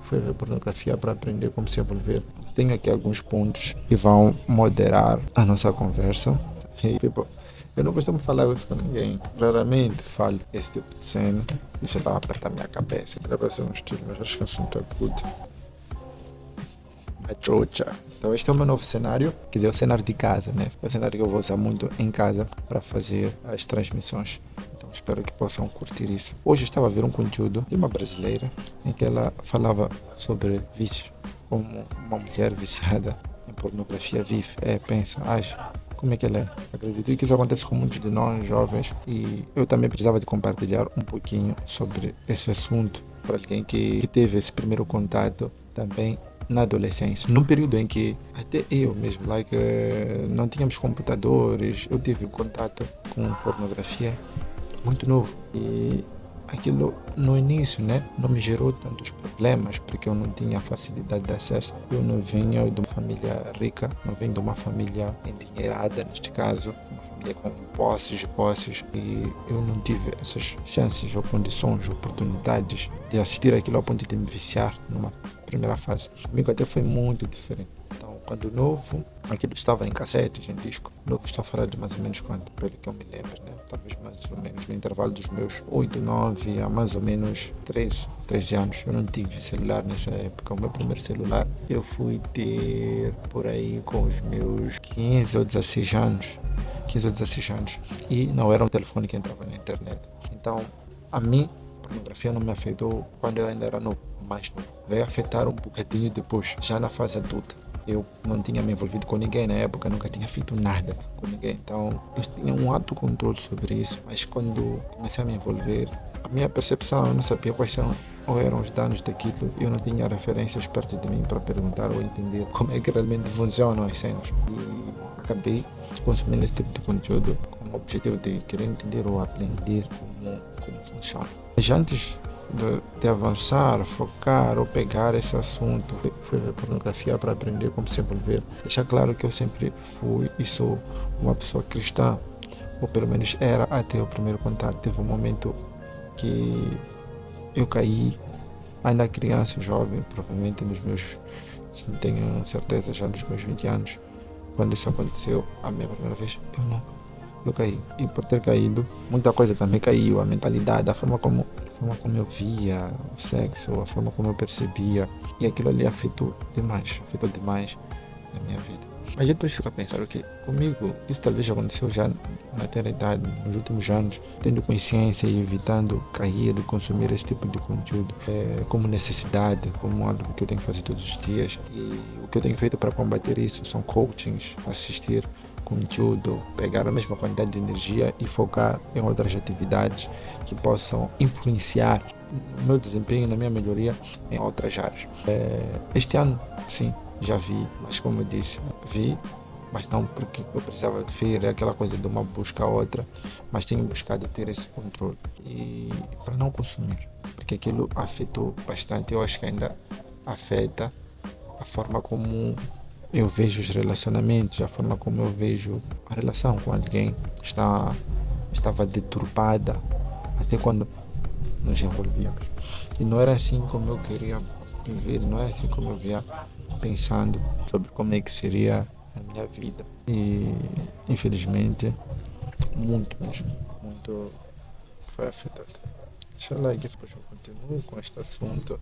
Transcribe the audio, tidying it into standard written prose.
Fui ver pornografia para aprender como se envolver. Tenho aqui alguns pontos que vão moderar a nossa conversa. E, tipo, eu não costumo falar isso com ninguém. Raramente falo esse tipo de cena. Isso estava a apertar a minha cabeça. Era para ser um estilo, mas acho que assunto é puto. A chocha. Então este é o meu novo cenário. Quer dizer, o cenário de casa, né? É o cenário que eu vou usar muito em casa para fazer as transmissões. Então espero que possam curtir isso. Hoje eu estava a ver um conteúdo de uma brasileira em que ela falava sobre vícios. Como uma mulher viciada em pornografia vive. Pensa, age. Como é que ela é? Acredito que isso acontece com muitos de nós jovens e eu também precisava de compartilhar um pouquinho sobre esse assunto para alguém que teve esse primeiro contato também na adolescência, num período em que até eu mesmo, não tínhamos computadores, eu tive contato com pornografia muito novo e aquilo no início, né, não me gerou tantos problemas porque eu não tinha facilidade de acesso. Eu não venho de uma família rica, não venho de uma família endinheirada, neste caso, uma família com posses e posses, e eu não tive essas chances ou condições, oportunidades de assistir aquilo ao ponto de me viciar numa primeira fase. Comigo até foi muito diferente. Então, quando novo, aquilo estava em cassetes, em disco. Novo, estou a falar de mais ou menos quando, pelo que eu me lembro, né? Talvez mais ou menos no intervalo dos meus 8, 9 a mais ou menos 13 anos. Eu não tive celular nessa época. O meu primeiro celular eu fui ter por aí com os meus 15 ou 16 anos. 15 ou 16 anos. E não era um telefone que entrava na internet. Então, a mim, a pornografia não me afetou quando eu ainda era novo, mais novo. Veio afetar um bocadinho depois, já na fase adulta. Eu não tinha me envolvido com ninguém na época, nunca tinha feito nada com ninguém. Então, eu tinha um autocontrole sobre isso. Mas quando comecei a me envolver, a minha percepção, eu não sabia quais são ou eram os danos daquilo. Eu não tinha referências perto de mim para perguntar ou entender como é que realmente funcionam as cenas. E acabei consumindo esse tipo de conteúdo com o objetivo de querer entender ou aprender como funciona. Mas antes de avançar, focar ou pegar esse assunto, fui ver pornografia para aprender como se envolver. Deixar claro que eu sempre fui e sou uma pessoa cristã, ou pelo menos era até o primeiro contato. Teve um momento que eu caí, ainda criança, jovem, provavelmente nos meus, se não tenho certeza, já nos meus 20 anos. Quando isso aconteceu a minha primeira vez, eu caí. E por ter caído, muita coisa também caiu. A mentalidade, a forma como eu via o sexo, a forma como eu percebia. E aquilo ali afetou demais a minha vida. Mas depois fico a pensar, ok, comigo isso talvez aconteceu já na terra idade, nos últimos anos, tendo consciência e evitando cair e consumir esse tipo de conteúdo como necessidade, como algo que eu tenho que fazer todos os dias. E o que eu tenho feito para combater isso são coachings, assistir conteúdo, pegar a mesma quantidade de energia e focar em outras atividades que possam influenciar no meu desempenho, na minha melhoria em outras áreas. Este ano, sim, já vi, mas como eu disse, vi, mas não porque eu precisava de ver, é aquela coisa de uma busca a outra, mas tenho buscado ter esse controle e para não consumir, porque aquilo afetou bastante, eu acho que ainda afeta a forma como eu vejo os relacionamentos, a forma como eu vejo a relação com alguém estava deturpada até quando nos envolvíamos. E não era assim como eu queria viver, não era assim como eu via pensando sobre como é que seria a minha vida. E infelizmente, muito mesmo, muito foi afetado. Deixa eu lá que depois eu continuo com este assunto.